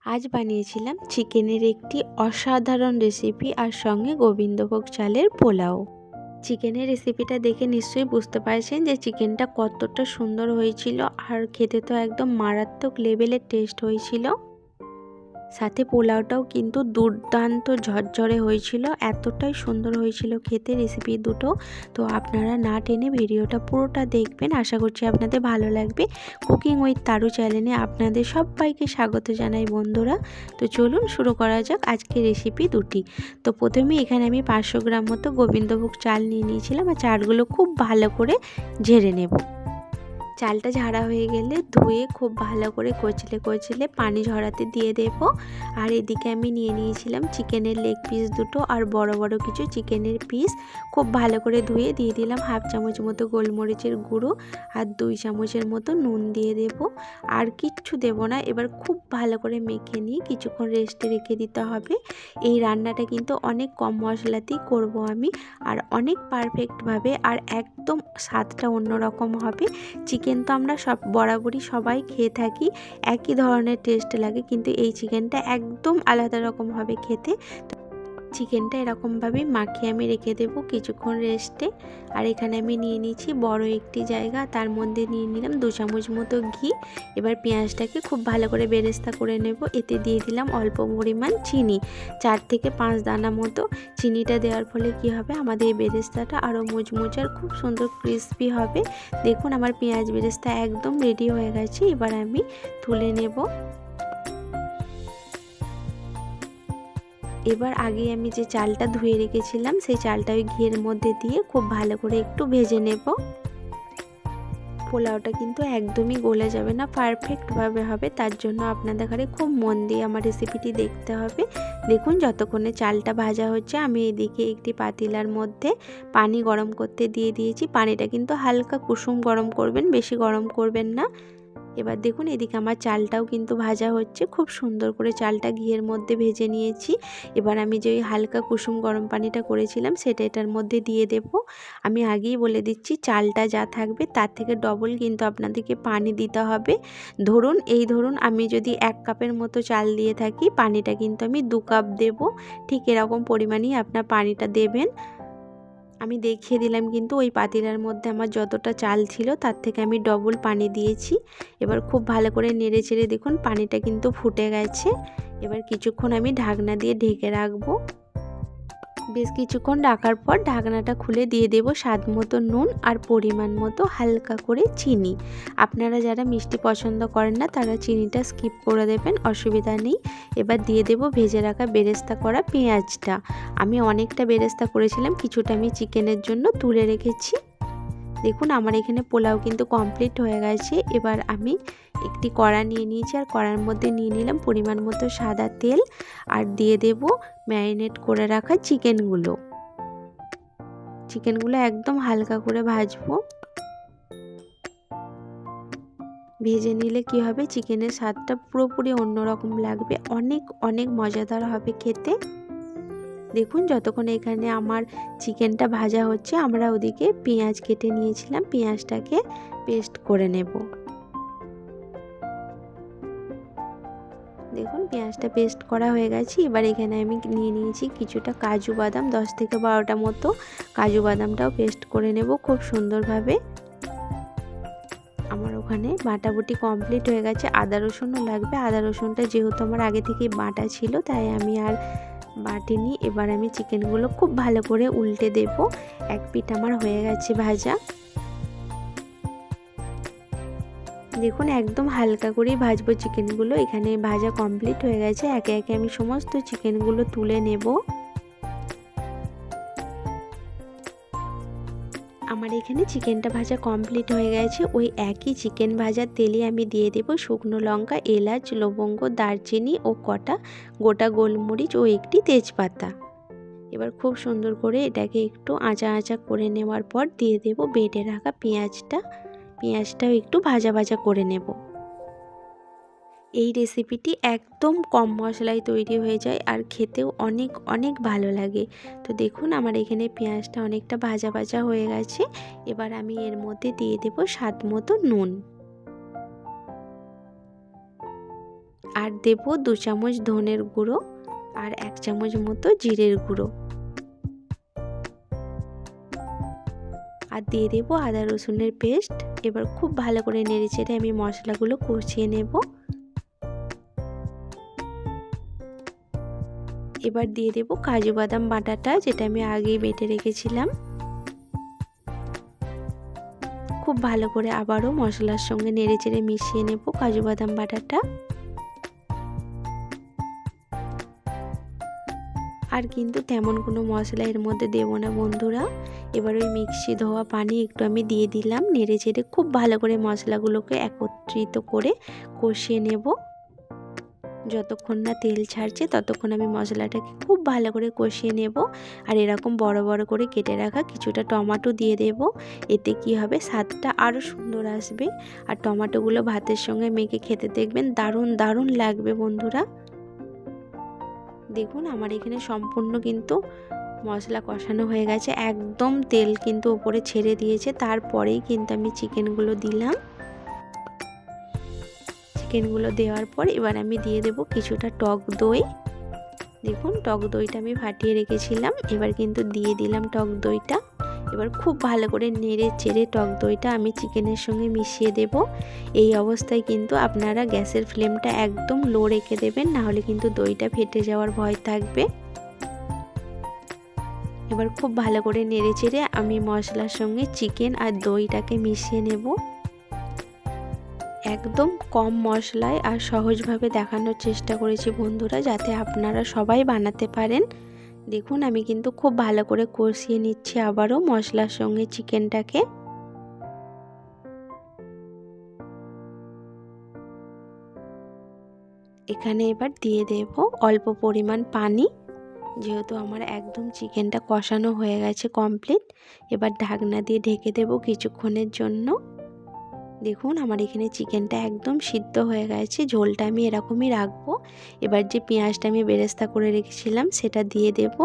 আজ বানিয়েছিলাম চিকেনের একটি অসাধারণ রেসিপি আর সঙ্গে গোবিন্দভোগ চালের পোলাও। চিকেনের রেসিপিটা দেখে নিশ্চয়ই বুঝতে পারছেন যে চিকেনটা কতটা সুন্দর হয়েছিল আর খেতে তো একদম মারাত্মক লেভেলের টেস্ট হয়েছিল। সাথে পোলাওটাও কিন্তু দুর্দান্ত ঝরঝরে হয়েছিল, এতটাই সুন্দর হয়েছিল খেতে রেসিপি দুটো। তো আপনারা না টেনে ভিডিওটা পুরোটা দেখবেন, আশা করছি আপনাদের ভালো লাগবে। কুকিং উইথ তারু চ্যানেলে আপনাদের সবাইকে স্বাগত জানাই বন্ধুরা। তো চলুন শুরু করা যাক আজকের রেসিপি দুটি। তো প্রথমে এখানে আমি 500 গ্রাম মতো গোবিন্দভোগ চাল নিয়ে নিয়েছিলাম আর চালগুলো খুব ভালো করে ঝেড়ে নেব। চালটা ঝাড়া হয়ে গেলে ধুয়ে খুব ভালো করে কচলে পানি ঝরাতে দিয়ে দেব। আর এদিকে আমি নিয়ে নিয়েছিলাম চিকেনের লেগ পিস দুটো আর বড় বড় কিছু চিকেনের পিস। খুব ভালো করে ধুয়ে দিয়ে দিলাম হাফ চামচ মতো গোলমরিচের গুঁড়ো আর 2 চামচের মতো নুন দিয়ে দেব। আর কিচ্ছু দেব না। এবার খুব ভালো করে মেখে নিয়ে কিছুক্ষণ রেস্টে রেখে দিতে হবে। এই রান্নাটা কিন্তু অনেক কম মশলাতেই করব আমি, আর অনেক পারফেক্টভাবে, আর একদম স্বাদটা অন্যরকম হবে। চিকেন তো আমরা বরাবরই সবাই খেয়ে থাকি, একই ধরনের টেস্ট লাগে, কিন্তু এই চিকেনটা একদম আলাদা রকম হবে খেতে। চিকেনটা এরকমভাবেই মাখিয়ে আমি রেখে দেবো কিছুক্ষণ রেস্টে। আর এখানে আমি নিয়ে নিচ্ছি বড় একটি জায়গা, তার মধ্যে নিয়ে নিলাম 2 চামচ মতো ঘি। এবার পেঁয়াজটাকে খুব ভালো করে বেরেস্তা করে নেব। এতে দিয়ে দিলাম অল্প পরিমাণ চিনি, 4 থেকে 5 দানা মতো। চিনিটা দেওয়ার ফলে কি হবে, আমাদের এই বেরেস্তাটা আরও মুচমুচে আর খুব সুন্দর ক্রিস্পি হবে। দেখুন আমার পেঁয়াজ বেরেস্তা একদম রেডি হয়ে গেছে। এবার আমি তুলে নেব। এবার আগে আমি যে চালটা ধুয়ে রেখেছিলাম সেই চালটা ওই ঘিয়ের মধ্যে দিয়ে খুব ভালো করে একটু ভেজে নেব। পোলাওটা কিন্তু একদমই গলে যাবে না, পারফেক্টভাবে হবে, তার জন্য আপনাদের ঘরে খুব মন দিয়ে আমার রেসিপিটি দেখতে হবে। দেখুন যতক্ষণে চালটা ভাজা হচ্ছে আমি এদিকে একটি পাতিলার মধ্যে পানি গরম করতে দিয়ে দিয়েছি। পানিটা কিন্তু হালকা কুসুম গরম করবেন, বেশি গরম করবেন না। এবার দেখুন এদিকে আমার চালটাও কিন্তু ভাজা হচ্ছে, খুব সুন্দর করে চালটা ঘিয়ের মধ্যে ভেজে নিয়েছি। এবার আমি যে ওই হালকা কুসুম গরম পানিটা করেছিলাম সেটা এটার মধ্যে দিয়ে দেব। আমি আগেই বলে দিচ্ছি চালটা যা থাকবে তার থেকে ডবল কিন্তু আপনাদেরকে পানি দিতে হবে। ধরুন আমি যদি 1 কাপের মতো চাল দিয়ে থাকি, পানিটা কিন্তু আমি 2 কাপ দেব। ঠিক এরকম পরিমাণেই আপনার পানিটা দেবেন। আমি দেখিয়ে দিলাম কিন্তু ওই পাতিলার মধ্যে আমার যতটা চাল ছিল তার থেকে আমি ডবল পানি দিয়েছি। এবার খুব ভালো করে নেড়ে চেড়ে দেখুন পানিটা কিন্তু ফুটে গেছে। এবার কিছুক্ষণ আমি ঢাকনা দিয়ে ঢেকে রাখবো। বেশ কিছুক্ষণ রাখার পর ঢাকনাটা খুলে দিয়ে দেব স্বাদ মতো নুন আর পরিমাণ মতো হালকা করে চিনি। আপনারা যারা মিষ্টি পছন্দ করেন না তারা চিনিটা স্কিপ করে দেবেন, অসুবিধা নেই। এবার দিয়ে দেব ভেজে রাখা বেরেস্তা করা পেঁয়াজটা। আমি অনেকটা বেরেস্তা করেছিলাম, কিছুটা আমি চিকেনের জন্য তুলে রেখেছি। দেখুন আমার এখানে পোলাও কিন্তু কমপ্লিট হয়ে গেছে। এবার আমি একটি কড়া নিয়ে নিয়েছি আর কড়ার মধ্যে নিয়ে নিলাম পরিমাণ মতো সাদা তেল আর দিয়ে দেব ম্যারিনেট করে রাখা চিকেনগুলো একদম হালকা করে ভাজবো। ভেজে নিলে কি হবে, চিকেনের স্বাদটা পুরোপুরি অন্যরকম লাগবে, অনেক অনেক মজাদার হবে খেতে। দেখুন যতক্ষণ এখানে আমার চিকেনটা ভাজা হচ্ছে আমরা ওদিকে পেঁয়াজ কেটে নিয়েছিলাম, পেঁয়াজটাকে পেস্ট করে নেব। দেখুন পেঁয়াজটা পেস্ট করা হয়ে গেছে। এবার এখানে আমি নিয়ে নিয়েছি কিছুটা কাজু বাদাম, 10 থেকে 12টা মতো কাজু বাদামটাও পেস্ট করে নেব খুব সুন্দরভাবে। আমার ওখানে বাটাবুটি কমপ্লিট হয়ে গেছে। আদা রসুনও লাগবে, আদা রসুনটা যেহেতু আমার আগে থেকেই বাটা ছিল তাই আমি আর বাটিনি। এবার আমি চিকেনগুলো খুব ভালো করে উল্টে দেব। এক পিঠ আমার হয়ে গেছে ভাজা। দেখুন একদম হালকা করেই ভাজবো চিকেনগুলো। এখানে ভাজা কমপ্লিট হয়ে গেছে, একে একে আমি সমস্ত চিকেনগুলো তুলে নেব। আমার এখানে চিকেনটা ভাজা কমপ্লিট হয়ে গেছে। ওই একই চিকেন ভাজার তেলে আমি দিয়ে দেব শুকনো লঙ্কা, এলাচ, লবঙ্গ, দারচিনি ও কটা গোটা গোলমরিচ ও একটি তেজপাতা। এবার খুব সুন্দর করে এটাকে একটু আঁচা করে নেওয়ার পর দিয়ে দেব বেটে রাখা পেঁয়াজটাও একটু ভাজা ভাজা করে নেব। এই রেসিপিটি একদম কম মশলায় তৈরি হয়ে যায় আর খেতেও অনেক অনেক ভালো লাগে। তো দেখুন আমার এখানে পেঁয়াজটা অনেকটা ভাজা ভাজা হয়ে গেছে। এবার আমি এর মধ্যে দিয়ে দেব স্বাদ মতো নুন। আর দেব 2 চামচ ধনের গুঁড়ো আর 1 চামচ মতো জিরের গুঁড়ো। আর দিয়ে দেব আদা রসুনের পেস্ট। এবার খুব ভালো করে নেড়েচেড়ে আমি মশলাগুলো কষিয়ে নেব। এবার দিয়ে দেব কাজু বাদাম বাটাটা, যেটা আমি আগেই বেটে রেখেছিলাম। খুব ভালো করে আবারও মশলার সঙ্গে নেড়েচেড়ে মিশিয়ে নেব কাজু বাদাম বাটাটা। আর কিন্তু তেমন কোনো মশলা এর মধ্যে দেব না বন্ধুরা। এবার ওই মিক্সি ধোয়া পানি একটু আমি দিয়ে দিলাম। নেড়েচেড়ে খুব ভালো করে মশলাগুলোকে একত্রিত করে কষিয়ে নেব। যতক্ষণ না তেল ছাড়ছে ততক্ষণ আমি মশলাটাকে খুব ভালো করে কষিয়ে নেব। আর এরকম বড় বড় করে কেটে রাখা কিছুটা টমেটো দিয়ে দেব। এতে কি হবে, স্বাদটা আরও সুন্দর আসবে। আর টমেটোগুলো ভাতের সঙ্গে মেখে খেতে দেখবেন দারুণ দারুণ লাগবে বন্ধুরা। দেখুন আমার এখানে সম্পূর্ণ কিন্তু মশলা কষানো হয়ে গেছে, একদম তেল কিন্তু উপরে ছেড়ে দিয়েছে। তারপরেই কিন্তু আমি চিকেনগুলো দিলাম। চিকেনগুলো দেওয়ার পর এবার আমি দিয়ে দেব কিছুটা টক দই। দেখুন টক দইটা আমি ফাটিয়ে রেখেছিলাম, এবার কিন্তু দিয়ে দিলাম টক দইটা। এবার খুব ভালো করে নেড়ে চেড়ে টক দইটা আমি চিকেনের সঙ্গে মিশিয়ে দেব। এই অবস্থায় কিন্তু আপনারা গ্যাসের ফ্লেমটা একদম লো রেখে দেবেন, নাহলে কিন্তু দইটা ফেটে যাওয়ার ভয় থাকবে। এবার খুব ভালো করে নেড়ে চেড়ে আমি মশলার সঙ্গে চিকেন আর দইটাকে মিশিয়ে নেব। একদম কম মশলায় আর সহজভাবে দেখানোর চেষ্টা করেছি বন্ধুরা, যাতে আপনারা সবাই বানাতে পারেন। দেখুন আমি কিন্তু খুব ভালো করে কষিয়ে নিচ্ছি আবারও মশলার সঙ্গে চিকেনটাকে। এখানে এবার দিয়ে দেব অল্প পরিমাণ পানি, যেহেতু আমার একদম চিকেনটা কষানো হয়ে গেছে কমপ্লিট। এবার ঢাকনা দিয়ে ঢেকে দেব কিছুক্ষণের জন্য। দেখুন আমার এখানে চিকেনটা একদম সিদ্ধ হয়ে গেছে, ঝোলটা আমি এরকমই রাখবো। এবার যে পেঁয়াজটা আমি বেরেস্তা করে রেখেছিলাম সেটা দিয়ে দেব।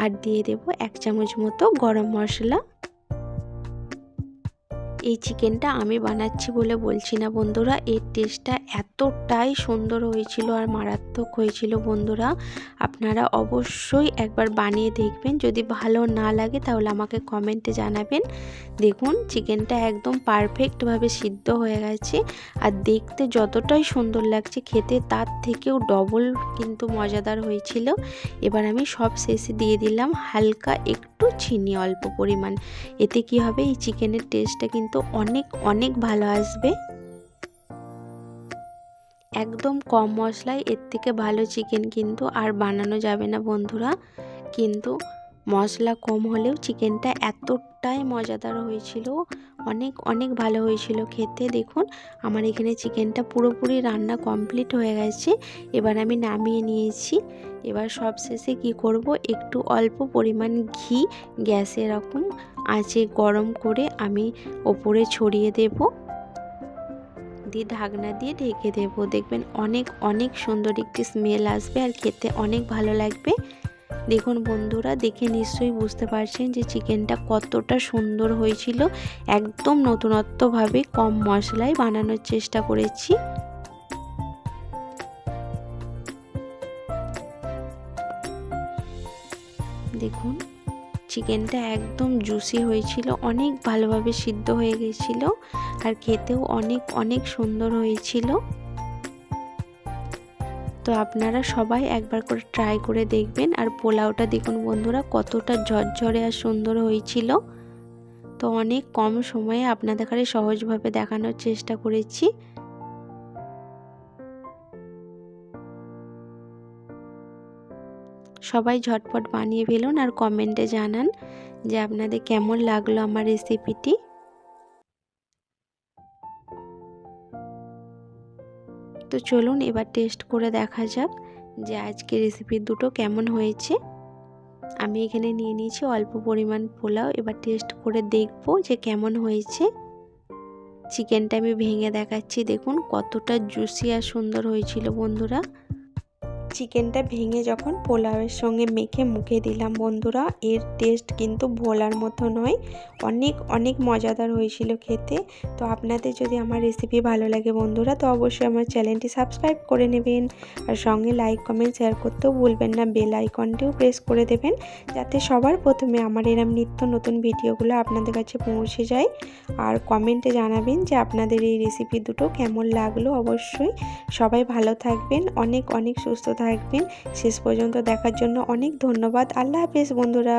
আর দিয়ে দেব 1 চামচ মতো গরম মশলা। এই চিকেনটা আমি বানাচ্ছি বলে বলছি না বন্ধুরা, এর টেস্টটা এতটাই সুন্দর হয়েছিল আর মারাত্মক হয়েছিল বন্ধুরা। আপনারা অবশ্যই একবার বানিয়ে দেখবেন, যদি ভালো না লাগে তাহলে আমাকে কমেন্টে জানাবেন। দেখুন চিকেনটা একদম পারফেক্টভাবে সিদ্ধ হয়ে গেছে, আর দেখতে যতটাই সুন্দর লাগছে খেতে তার থেকেও ডবল কিন্তু মজাদার হয়েছিল। এবার আমি সব শেষে দিয়ে দিলাম হালকা একটু চিনি, অল্প পরিমাণ। এতে কি হবে, এই চিকেনের টেস্টটা কিন্তু অনেক অনেক ভালো আসবে। একদম কম মশলায় এর থেকে ভালো চিকেন কিন্তু আর বানানো যাবে না বন্ধুরা। কিন্তু মশলা কম হলেও চিকেনটা এতটাই মজাদার হয়েছিল, অনেক অনেক ভালো হয়েছিল খেতে। দেখুন আমার এখানে চিকেনটা পুরোপুরি রান্না কমপ্লিট হয়ে গেছে। এবার আমি নামিয়ে নিয়েছি। এবার সবশেষে কি করব, একটু অল্প পরিমাণ ঘি গ্যাসে এরকম আঁচে গরম করে আমি ওপরে ছড়িয়ে দেব, দিয়ে ঢাকনা দিয়ে ঢেকে দেব। দেখবেন অনেক অনেক সুন্দর একটি স্মেল আসবে আর খেতে অনেক ভালো লাগবে। দেখুন বন্ধুরা, দেখে নিশ্চয়ই বুঝতে পারছেন যে চিকেনটা কতটা সুন্দর হয়েছিল। একদম নতুনত্বভাবে কম মশলায় বানানোর চেষ্টা করেছি। দেখুন চিকেনটা একদম জুসি হয়েছিল, অনেক ভালোভাবে সিদ্ধ হয়ে গেছিল আর খেতেও অনেক অনেক সুন্দর হয়েছিল। তো আপনারা সবাই একবার করে ট্রাই করে দেখবেন। আর পোলাওটা দেখুন বন্ধুরা কতটা ঝরঝরে আর সুন্দর হয়েছিল। তো অনেক কম সময়ে আপনাদের কাছে সহজভাবে দেখানোর চেষ্টা করেছি। সবাই ঝটপট বানিয়ে ফেলুন আর কমেন্টে জানান যে আপনাদের কেমন লাগলো আমার রেসিপিটি। তো চলুন এবার টেস্ট করে দেখা যাক যে আজকে রেসিপি দুটো কেমন হয়েছে। আমি এখানে নিয়ে নিয়েছি অল্প পরিমাণ পোলাও, এবার টেস্ট করে দেখব যে কেমন হয়েছে। চিকেনটা আমি ভেঙে দেখাচ্ছি, দেখুন কতটা জুসি আর সুন্দর হয়েছিল বন্ধুরা। চিকেনটা ভেঙে যখন পোলাওয়ের সঙ্গে মেখে মুখে দিলাম বন্ধুরা, এর টেস্ট কিন্তু ভোলার মতো নয়, অনেক অনেক মজাদার হয়েছিল খেতে। তো আপনাদের যদি আমার রেসিপি ভালো লাগে বন্ধুরা, তো অবশ্যই আমার চ্যানেলটি সাবস্ক্রাইব করে নেবেন, আর সঙ্গে লাইক কমেন্ট শেয়ার করতেও ভুলবেন না, বেল আইকনটিও প্রেস করে দেবেন, যাতে সবার প্রথমে আমার এরম নিত্য নতুন ভিডিওগুলো আপনাদের কাছে পৌঁছে যায়। আর কমেন্টে জানাবেন যে আপনাদের এই রেসিপি দুটো কেমন লাগলো। অবশ্যই সবাই ভালো থাকবেন, অনেক অনেক সুস্থ থাকবেন। শেষ পর্যন্ত দেখার জন্য অনেক ধন্যবাদ। আল্লাহ হাফেজ বন্ধুরা।